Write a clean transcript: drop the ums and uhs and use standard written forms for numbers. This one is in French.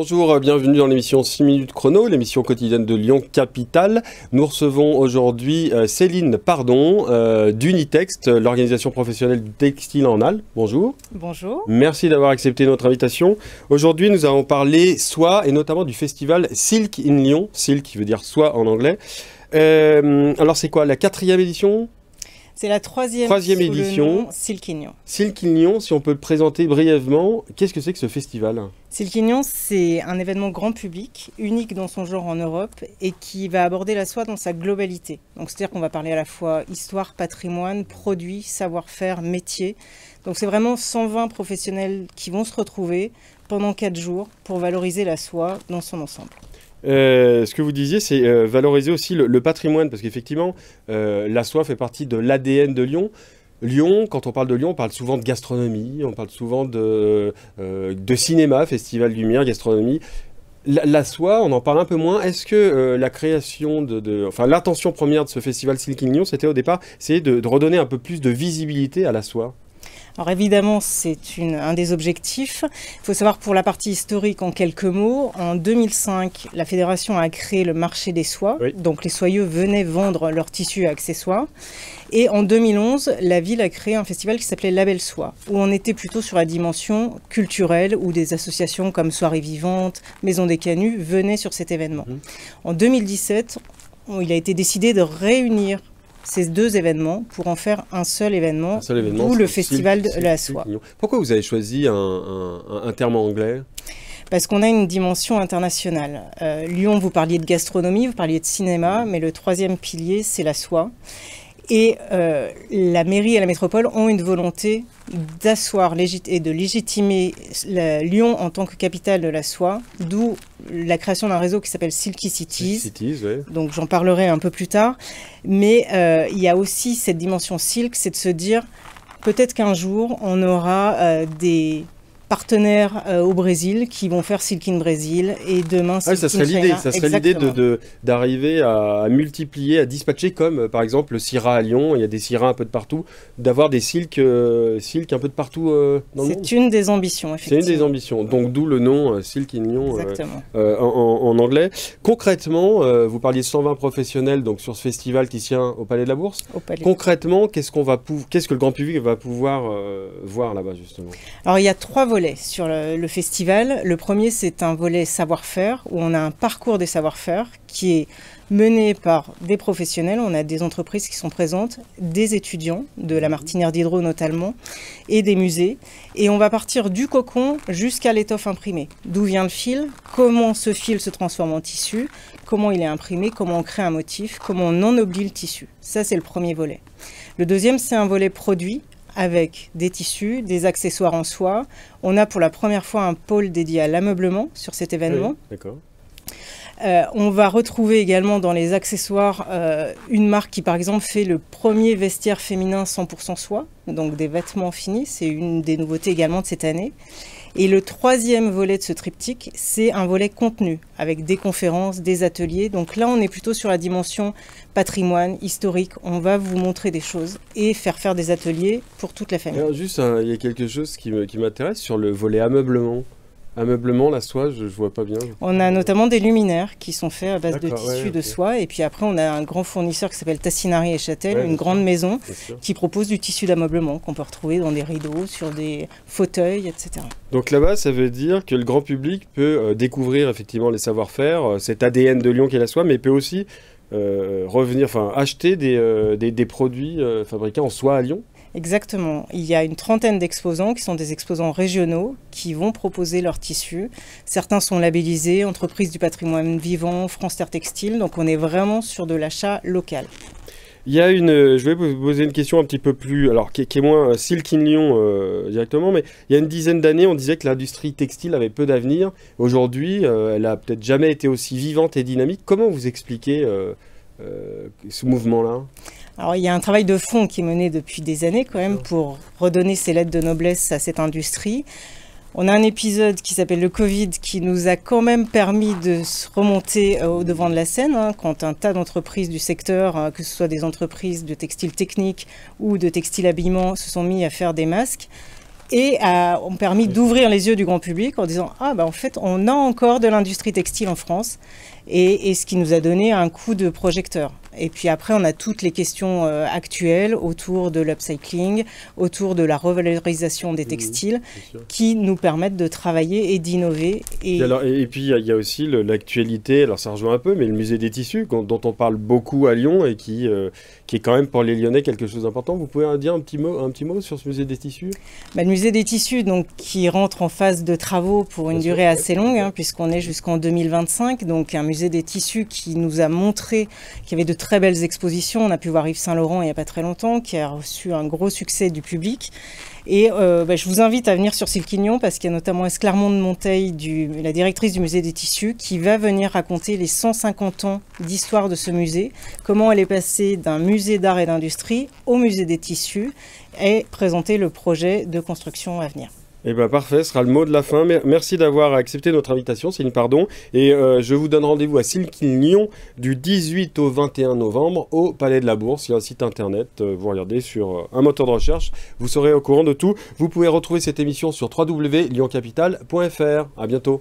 Bonjour, bienvenue dans l'émission 6 minutes chrono, l'émission quotidienne de Lyon Capitale. Nous recevons aujourd'hui Céline Pardon d'Unitext, l'organisation professionnelle du textile en Halles. Bonjour. Bonjour. Merci d'avoir accepté notre invitation. Aujourd'hui, nous allons parler soie et notamment du festival Silk in Lyon. Silk qui veut dire soie en anglais. Alors c'est quoi, la 4e édition ? C'est la troisième édition. Silk in Lyon. Silk in Lyon, si on peut le présenter brièvement, qu'est-ce que c'est que ce festival ? Silk in Lyon, c'est un événement grand public, unique dans son genre en Europe et qui va aborder la soie dans sa globalité. Donc c'est-à-dire qu'on va parler à la fois histoire, patrimoine, produits, savoir-faire, métier. Donc c'est vraiment 120 professionnels qui vont se retrouver pendant 4 jours pour valoriser la soie dans son ensemble. Ce que vous disiez, c'est valoriser aussi le patrimoine, parce qu'effectivement, la soie fait partie de l'ADN de Lyon. Lyon, quand on parle de Lyon, on parle souvent de gastronomie, on parle souvent de cinéma, festival lumière, gastronomie. La soie, on en parle un peu moins. Est-ce que la création l'intention première de ce festival Silk in Lyon, c'était au départ, c'est de redonner un peu plus de visibilité à la soie ? Alors évidemment, c'est un des objectifs. Il faut savoir pour la partie historique en quelques mots, en 2005, la fédération a créé le marché des soies. Oui. Donc les soyeux venaient vendre leurs tissus et accessoires. Et en 2011, la ville a créé un festival qui s'appelait Label Soie, où on était plutôt sur la dimension culturelle, où des associations comme Soirée Vivante, Maison des Canuts venaient sur cet événement. En 2017, il a été décidé de réunir ces deux événements pour en faire un seul événement, d'où le festival de la soie. Pourquoi vous avez choisi un terme anglais ? Parce qu'on a une dimension internationale. Lyon, vous parliez de gastronomie, vous parliez de cinéma, mais le troisième pilier, c'est la soie. Et la mairie et la métropole ont une volonté d'asseoir et de légitimer Lyon en tant que capitale de la soie, d'où la création d'un réseau qui s'appelle Silky Cities. Ouais. Donc j'en parlerai un peu plus tard. Mais il y a aussi cette dimension silk, c'est de se dire peut-être qu'un jour on aura des partenaires au Brésil qui vont faire Silk in Brésil et demain Silk in China. Ça serait l'idée d'arriver à multiplier, à dispatcher comme par exemple le Syrah à Lyon, il y a des Syrahs un peu de partout, d'avoir des silk un peu de partout dans le monde. C'est une des ambitions, effectivement. C'est une des ambitions, donc d'où le nom Silk in Lyon en anglais. Concrètement, vous parliez de 120 professionnels donc, sur ce festival qui tient au Palais de la Bourse. Concrètement, qu'est-ce que le grand public va pouvoir voir là-bas justement ? Alors il y a 3 volets sur le festival. Le premier, c'est un volet savoir-faire, où on a un parcours des savoir-faire qui est mené par des professionnels. On a des entreprises qui sont présentes, des étudiants, de la Martinière d'Hydro notamment, et des musées. Et on va partir du cocon jusqu'à l'étoffe imprimée. D'où vient le fil ? Comment ce fil se transforme en tissu ? Comment il est imprimé ? Comment on crée un motif ? Comment on ennoblit le tissu ? Ça, c'est le premier volet. Le deuxième, c'est un volet produit, avec des tissus, des accessoires en soie. On a pour la première fois un pôle dédié à l'ameublement sur cet événement. Oui, d'accord. On va retrouver également dans les accessoires une marque qui par exemple fait le premier vestiaire féminin 100% soie, donc des vêtements finis, c'est une des nouveautés également de cette année. Et le troisième volet de ce triptyque, c'est un volet contenu, avec des conférences, des ateliers. Donc là, on est plutôt sur la dimension patrimoine, historique. On va vous montrer des choses et faire des ateliers pour toute la famille. Alors juste, il y a quelque chose qui m'intéresse sur le volet ameublement. Ameublement, la soie, je ne vois pas bien. On a notamment des luminaires qui sont faits à base de tissus de soie. Et puis après, on a un grand fournisseur qui s'appelle Tassinari et Châtel, une grande maison qui propose du tissu d'ameublement qu'on peut retrouver dans des rideaux, sur des fauteuils, etc. Donc là-bas, ça veut dire que le grand public peut découvrir effectivement les savoir-faire, cet ADN de Lyon qui est la soie, mais peut aussi acheter des produits fabriqués en soie à Lyon. Exactement. Il y a une trentaine d'exposants qui sont des exposants régionaux qui vont proposer leurs tissus. Certains sont labellisés, entreprises du patrimoine vivant, France Terre Textile. Donc on est vraiment sur de l'achat local. Je vais vous poser une question un petit peu plus, alors qui est moins Silk in Lyon directement, mais il y a une dizaine d'années, on disait que l'industrie textile avait peu d'avenir. Aujourd'hui, elle a peut-être jamais été aussi vivante et dynamique. Comment vous expliquez ce mouvement-là ? Alors il y a un travail de fond qui est mené depuis des années quand même pour redonner ses lettres de noblesse à cette industrie. On a un épisode qui s'appelle le Covid qui nous a quand même permis de se remonter au devant de la scène, quand un tas d'entreprises du secteur, que ce soit des entreprises de textile technique ou de textile habillement, se sont mis à faire des masques. et ont permis d'ouvrir les yeux du grand public en disant « Ah, en fait, on a encore de l'industrie textile en France », et ce qui nous a donné un coup de projecteur. Et puis après, on a toutes les questions actuelles autour de l'upcycling, autour de la revalorisation des textiles, qui nous permettent de travailler et d'innover. Et puis, il y a aussi l'actualité, alors ça rejoint un peu, mais le musée des tissus, dont on parle beaucoup à Lyon et qui est quand même pour les Lyonnais quelque chose d'important. Vous pouvez dire un petit mot sur ce musée des tissus ? Le musée des tissus, donc, qui rentre en phase de travaux pour une durée assez longue, puisqu'on est jusqu'en 2025. Donc, un musée des tissus qui nous a montré qu'il y avait de très belles expositions. On a pu voir Yves Saint Laurent il n'y a pas très longtemps, qui a reçu un gros succès du public. Et je vous invite à venir sur Silquignon parce qu'il y a notamment Esclarmonde de Monteil, la directrice du musée des tissus, qui va venir raconter les 150 ans d'histoire de ce musée, comment elle est passée d'un musée d'art et d'industrie au musée des tissus et présenter le projet de construction à venir. Eh bien parfait, ce sera le mot de la fin. Merci d'avoir accepté notre invitation, Céline Pardon. Et je vous donne rendez-vous à Silquignon du 18 au 21 novembre au Palais de la Bourse. Il y a un site internet, vous regardez sur un moteur de recherche, vous serez au courant de tout. Vous pouvez retrouver cette émission sur www.lyoncapital.fr. À bientôt.